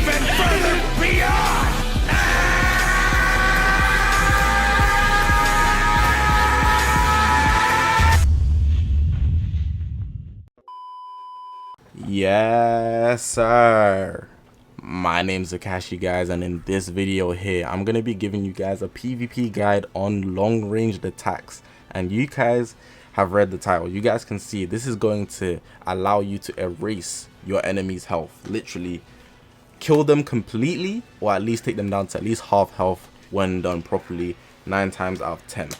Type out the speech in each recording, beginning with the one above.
even further beyond! Yes, sir. My name's Zakashi, guys, and in this video here, I'm going to be giving you guys a PvP guide on long-ranged attacks. And you guys have read the title. You guys can see this is going to allow you to erase your enemy's health. Literally, kill them completely, or at least take them down to at least half health when done properly, 9 times out of 10.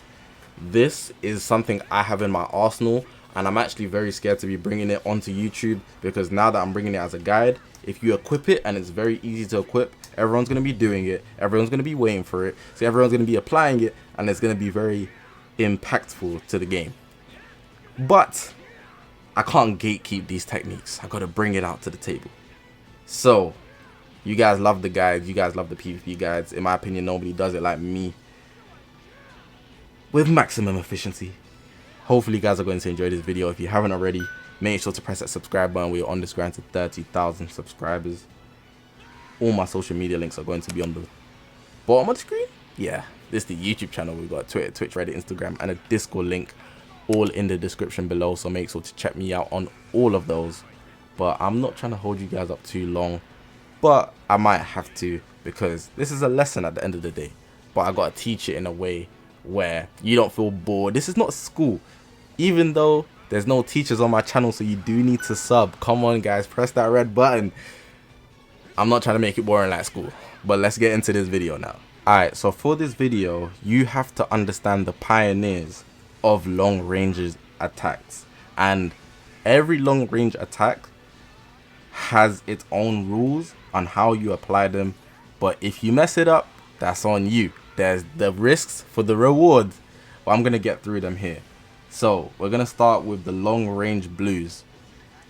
This is something I have in my arsenal, and I'm actually very scared to be bringing it onto YouTube, because now that I'm bringing it as a guide, if you equip it and it's very easy to equip, everyone's going to be doing it, everyone's going to be waiting for it, so everyone's going to be applying it, and it's going to be very impactful to the game. But I can't gatekeep these techniques. I got to bring it out to the table. So you guys love the guides, you guys love the PvP guides. In my opinion, nobody does it like me with maximum efficiency. Hopefully you guys are going to enjoy this video. If you haven't already, make sure to press that subscribe button. We're on this grind to 30,000 subscribers. All my social media links are going to be on the bottom of the screen. Yeah, this is the YouTube channel. We've got Twitter, Twitch, Reddit, Instagram, and a Discord link all in the description below. So make sure to check me out on all of those. But I'm not trying to hold you guys up too long, but I might have to, because this is a lesson at the end of the day. But I got to teach it in a way where you don't feel bored. This is not school. Even though there's no teachers on my channel, so you do need to sub. Come on guys, press that red button. I'm not trying to make it boring like school, but let's get into this video now. Alright, so for this video, you have to understand the pioneers of long range attacks. And every long range attack has its own rules on how you apply them. But if you mess it up, that's on you. There's the risks for the rewards, but I'm going to get through them here. So we're going to start with the long range blues.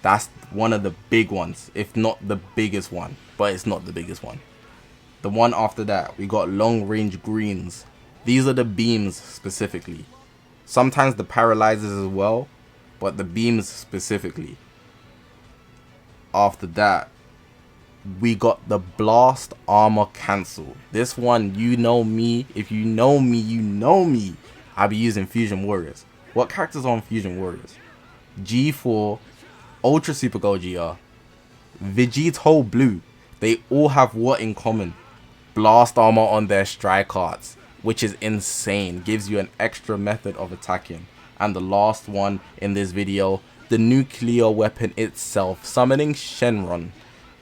That's one of the big ones, if not the biggest one, but it's not the biggest one. The one after that, we got long range greens. These are the beams specifically. Sometimes the paralyzers as well, but the beams specifically. After that, we got the blast armor cancel. This one, you know me. If you know me, you know me. I'll be using Fusion Warriors. What characters are on Fusion Warriors? G4, Ultra Super Goggia, Vegito Blue. They all have what in common? Blast armor on their strike cards, which is insane. Gives you an extra method of attacking. And the last one in this video, the nuclear weapon itself, summoning Shenron.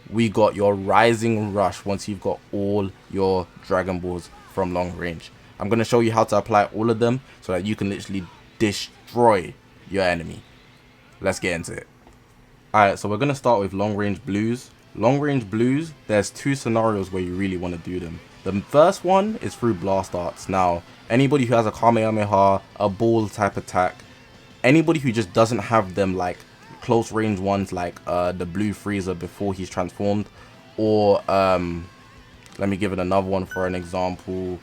We got your Rising Rush once you've got all your Dragon Balls from long range. I'm going to show you how to apply all of them so that you can literally destroy your enemy. Let's get into it. Alright, so we're going to start with long range blues. Long range blues, there's 2 scenarios where you really want to do them. The first one is through blast arts. Now, anybody who has a Kamehameha, a ball type attack, anybody who just doesn't have them like close range ones like the blue Freezer before he's transformed, or let me give it another one for an example.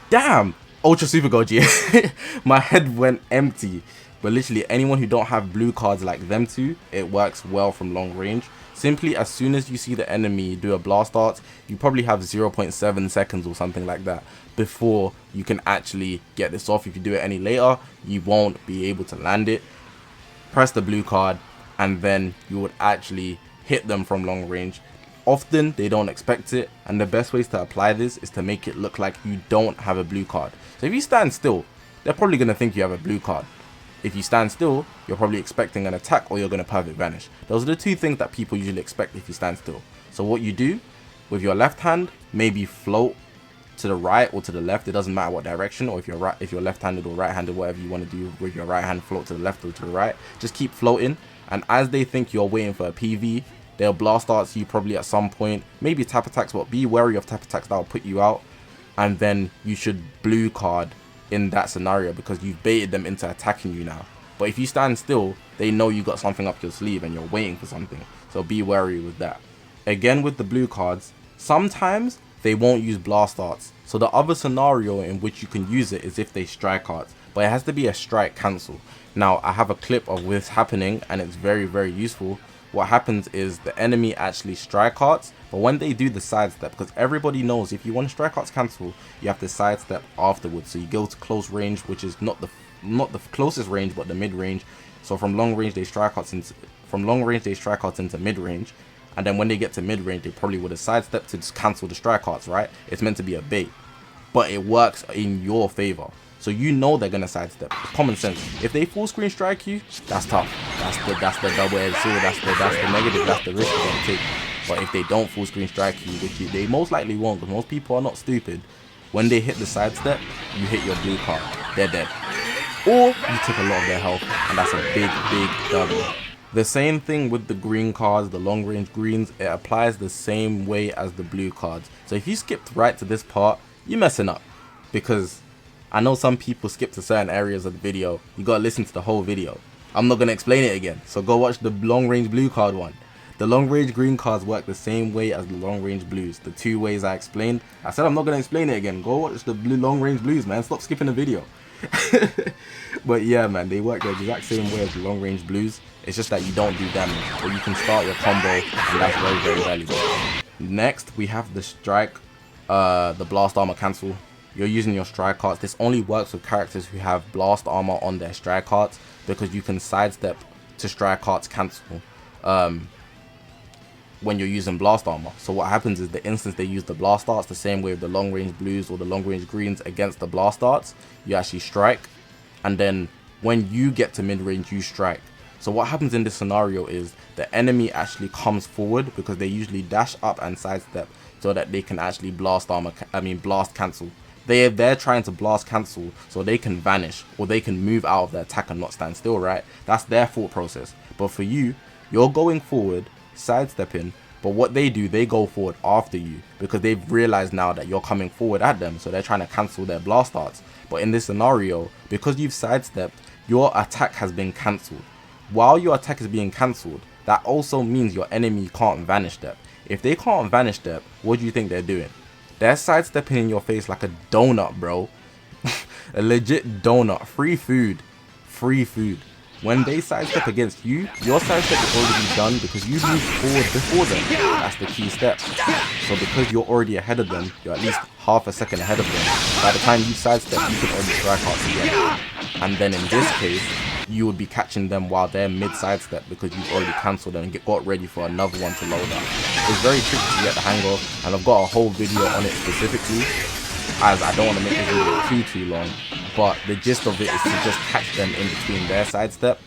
Damn, Ultra Super Goggia. My head went empty. But literally anyone who don't have blue cards like them two, it works well from long range. Simply as soon as you see the enemy do a blast art, you probably have 0.7 seconds or something like that before you can actually get this off. If you do it any later, you won't be able to land it. Press the blue card and then you would actually hit them from long range. Often they don't expect it, and the best ways to apply this is to make it look like you don't have a blue card. So if you stand still, they're probably going to think you have a blue card. If you stand still, you're probably expecting an attack, or you're going to perfect vanish. Those are the 2 things that people usually expect if you stand still. So what you do with your left hand, maybe float to the right or to the left. It doesn't matter what direction, or if you're left-handed or right-handed, whatever you want to do with your right hand, float to the left or to the right. Just keep floating, and as they think you're waiting for a PV, they'll blast arts you probably at some point. Maybe tap attacks, but be wary of tap attacks that will put you out. And then you should blue card in that scenario, because you've baited them into attacking you now. But if you stand still, they know you got something up your sleeve and you're waiting for something. So be wary with that. Again, with the blue cards, sometimes they won't use blast arts. So the other scenario in which you can use it is if they strike arts, but it has to be a strike cancel. Now I have a clip of this happening and it's very, very useful. what happens is the enemy actually strike arts, but when they do the sidestep, because everybody knows if you want to strike arts cancel, you have to sidestep afterwards. So you go to close range, which is not the closest range, but the mid range. So from long range they strike arts into mid range, and then when they get to mid range, they probably would have sidestepped to just cancel the strike arts, right? It's meant to be a bait, but it works in your favor. So you know they're gonna sidestep. It's common sense. If they full screen strike you, that's tough. That's the double-edged sword. That's the negative. That's the risk you're gonna take. But if they don't full screen strike you, which they most likely won't, because most people are not stupid, when they hit the sidestep, you hit your blue card. They're dead. Or you took a lot of their health, and that's a big double. The same thing with the green cards, the long range greens. It applies the same way as the blue cards. So if you skipped right to this part, you're messing up, because I know some people skip to certain areas of the video. You gotta listen to the whole video. I'm not gonna explain it again, so go watch the long range blue card one. The long range green cards work the same way as the long range blues. The 2 ways I explained. I said I'm not gonna explain it again. Go watch the long range blues, man. Stop skipping the video. But yeah, man, they work the exact same way as the long range blues. It's just that you don't do damage, but you can start your combo, and that's very valuable. Next, we have the strike, the blast armor cancel. You're using your strike cards. This only works with characters who have blast armor on their strike cards, because you can sidestep to strike cards cancel when you're using blast armor. So what happens is the instance they use the blast arts, the same way with the long range blues or the long range greens against the blast arts, you actually strike, and then when you get to mid range, you strike. So what happens in this scenario is the enemy actually comes forward, because they usually dash up and sidestep so that they can actually blast cancel. They're trying to blast cancel so they can vanish, or they can move out of the attack and not stand still, right? That's their thought process. But for you, you're going forward, sidestepping, but what they do, they go forward after you, because they've realized now that you're coming forward at them, so they're trying to cancel their blast arts. But in this scenario, because you've sidestepped, your attack has been cancelled. While your attack is being cancelled, that also means your enemy can't vanish step. If they can't vanish step, what do you think they're doing? They're sidestepping in your face like a donut, bro. A legit donut. Free food. When they sidestep against you, your sidestep is already done, because you move forward before them. That's the key step. So because you're already ahead of them, you're at least half a second ahead of them. By the time you sidestep, you can already strike out again. And then in this case, you would be catching them while they're mid sidestep, because you've already cancelled them and got ready for another one to load up. It's very tricky to get the hang of, and I've got a whole video on it specifically, as I don't want to make this video too long. But the gist of it is to just catch them in between their sidestep,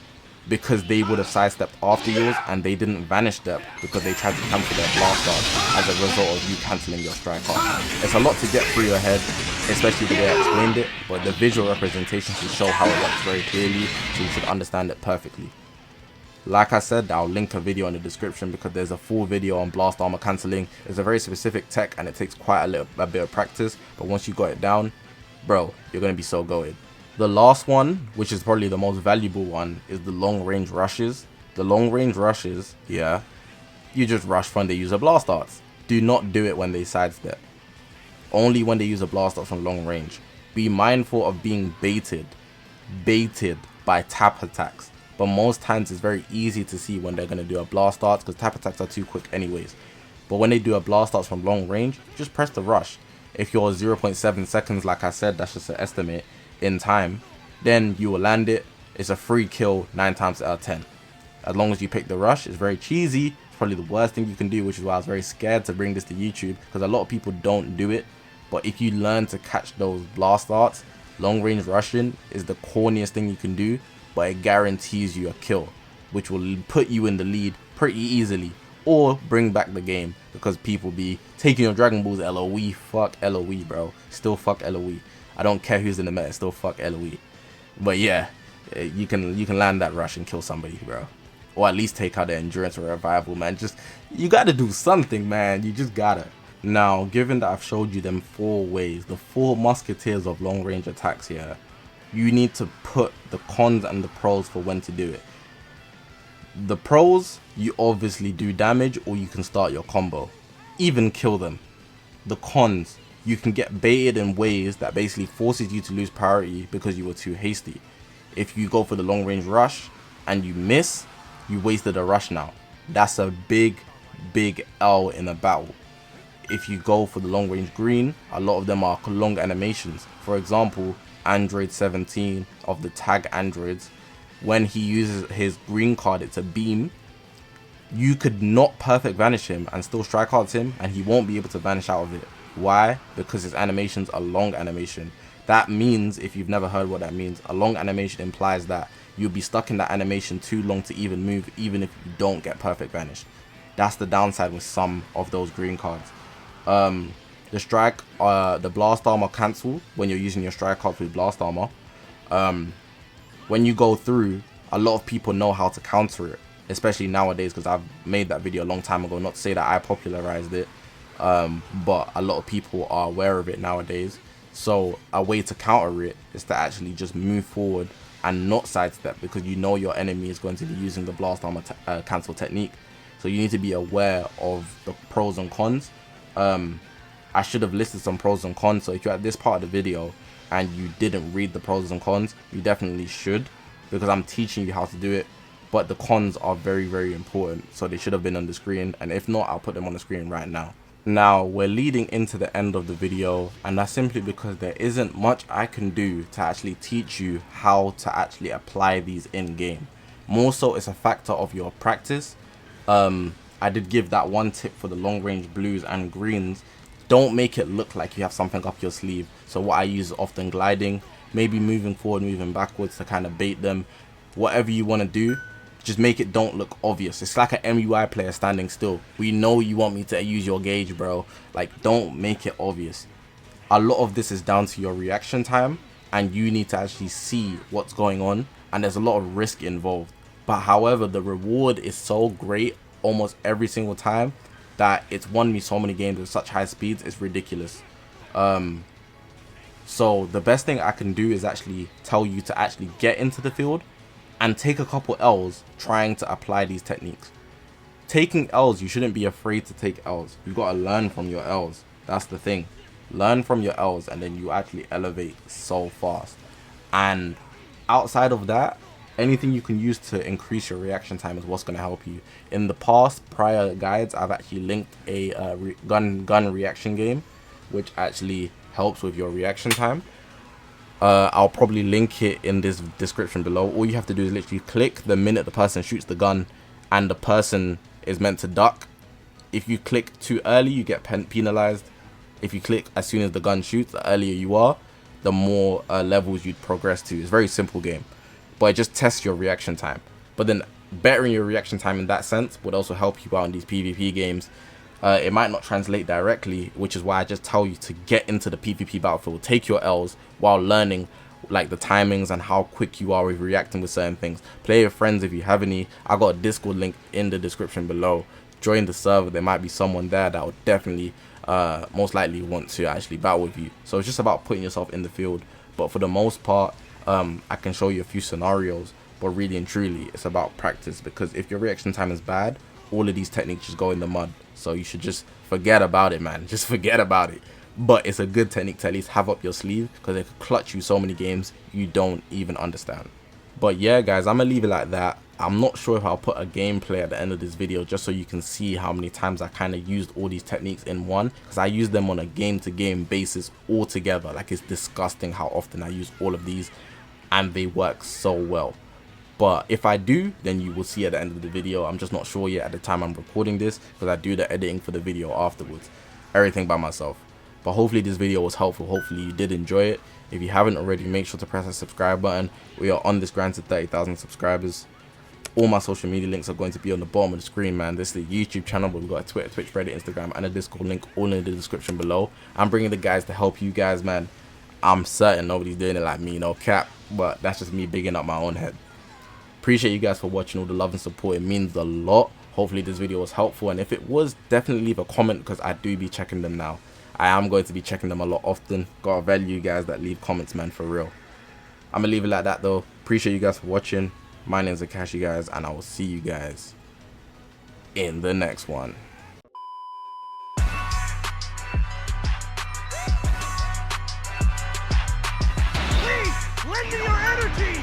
because they would have sidestepped after yours and they didn't vanish step, because they tried to cancel their blast art as a result of you cancelling your strike art. It's a lot to get through your head, especially the way I explained it, but the visual representation should show how it works very clearly, so you should understand it perfectly. Like I said, I'll link a video in the description, because there's a full video on blast armor cancelling. It's a very specific tech, and it takes quite a bit of practice, but once you got it down, bro, you're going to be so goated. The last one, which is probably the most valuable one, is the long range rushes. The long range rushes, yeah, you just rush when they use a blast arts. Do not do it when they sidestep. Only when they use a blast art from long range. Be mindful of being baited by tap attacks. But most times it's very easy to see when they're going to do a blast art, because tap attacks are too quick anyways. But when they do a blast art from long range, just press the rush. If you're 0.7 seconds, like I said, that's just an estimate in time, then you will land it. It's a free kill 9 times out of 10. As long as you pick the rush. It's very cheesy. It's probably the worst thing you can do, which is why I was very scared to bring this to YouTube, because a lot of people don't do it. But if you learn to catch those blast arts, long range rushing is the corniest thing you can do, but it guarantees you a kill, which will put you in the lead pretty easily, or bring back the game, because people be taking your Dragon Balls LOE. Fuck LOE, bro. Still fuck LOE. I don't care who's in the meta, still fuck LOE. But yeah, you can land that rush and kill somebody, bro. Or at least take out their endurance or revival, man. Just, you gotta do something, man. You just gotta. Now, given that I've showed you them 4 ways, the 4 musketeers of long range attacks here, you need to put the cons and the pros for when to do it. The pros, you obviously do damage, or you can start your combo, even kill them. The cons, you can get baited in ways that basically forces you to lose priority because you were too hasty. If you go for the long range rush and you miss, you wasted a rush now. That's a big L in a battle. If you go for the long range green, a lot of them are long animations. For example, Android 17 of the tag androids, when he uses his green card, it's a beam. You could not perfect vanish him and still strike cards him, and he won't be able to vanish out of it. Why? Because his animations are long animation. That means, if you've never heard what that means, a long animation implies that you'll be stuck in that animation too long to even move, even if you don't get perfect vanish. That's the downside with some of those green cards. The strike, the blast armor cancel when you're using your strike card with blast armor. When you go through, a lot of people know how to counter it, especially nowadays, because I've made that video a long time ago. Not to say that I popularized it, but a lot of people are aware of it nowadays. So a way to counter it is to actually just move forward and not sidestep, because you know your enemy is going to be using the blast armor cancel technique. So you need to be aware of the pros and cons. I should have listed some pros and cons, so if you're at this part of the video and you didn't read the pros and cons, you definitely should, because I'm teaching you how to do it. But the cons are very important, so they should have been on the screen, and if not, I'll put them on the screen right now. Now we're leading into the end of the video, and that's simply because there isn't much I can do to actually teach you how to actually apply these in game. More so, it's a factor of your practice. I did give that one tip for the long range blues and greens. Don't make it look like you have something up your sleeve. So what I use is often gliding, maybe moving forward, moving backwards to kind of bait them. Whatever you want to do, just make it don't look obvious. It's like an MUI player standing still. We know you want me to use your gauge, bro. Like, don't make it obvious. A lot of this is down to your reaction time, and you need to actually see what's going on, and there's a lot of risk involved. But however, the reward is so great almost every single time that it's won me so many games with such high speeds, it's ridiculous. So the best thing I can do is actually tell you to actually get into the field and take a couple L's trying to apply these techniques. Taking L's, you shouldn't be afraid to take L's. You've got to learn from your L's. That's the thing. Learn from your L's, and then you actually elevate so fast. And outside of that, anything you can use to increase your reaction time is what's going to help you. In the past, prior guides, I've actually linked a gun reaction game, which actually helps with your reaction time. I'll probably link it in this description below. All you have to do is literally click the minute the person shoots the gun and the person is meant to duck. If you click too early, you get penalized. If you click as soon as the gun shoots, the earlier you are, the more levels you'd progress to. It's a very simple game, but it just tests your reaction time. But then bettering your reaction time in that sense would also help you out in these PvP games. It might not translate directly, which is why I just tell you to get into the PvP battlefield, take your L's while learning like the timings and how quick you are with reacting with certain things. Play with friends if you have any. I got a Discord link in the description below. Join the server. There might be someone there that would definitely most likely want to actually battle with you. So it's just about putting yourself in the field. But for the most part, I can show you a few scenarios, but really and truly it's about practice, because if your reaction time is bad, all of these techniques just go in the mud. So you should just forget about it, man. Just forget about it. But it's a good technique to at least have up your sleeve, because it could clutch you so many games you don't even understand. But yeah, guys, I'm gonna leave it like that. I'm not sure if I'll put a gameplay at the end of this video just so you can see how many times I kind of used all these techniques in one, because I use them on a game-to-game basis all together. Like, it's disgusting how often I use all of these, and they work so well. But if I do, then you will see at the end of the video. I'm just not sure yet at the time I'm recording this, because I do the editing for the video afterwards. Everything by myself. But hopefully this video was helpful. Hopefully you did enjoy it. If you haven't already, make sure to press that subscribe button. We are on this grind to 30,000 subscribers. All my social media links are going to be on the bottom of the screen, man. This is the YouTube channel, but we've got a Twitter, Twitch, Reddit, Instagram, and a Discord link all in the description below. I'm bringing the guys to help you guys, man. I'm certain nobody's doing it like me, no cap. But that's just me bigging up my own head. Appreciate you guys for watching, all the love and support. It means a lot. Hopefully this video was helpful, and if it was, definitely leave a comment, because I do be checking them now. I am going to be checking them a lot often. Gotta value you guys that leave comments, man, for real. I'm gonna leave it like that though. Appreciate you guys for watching. My name is Zakashi, guys, and I will see you guys in the next one. Please, lend me your energy!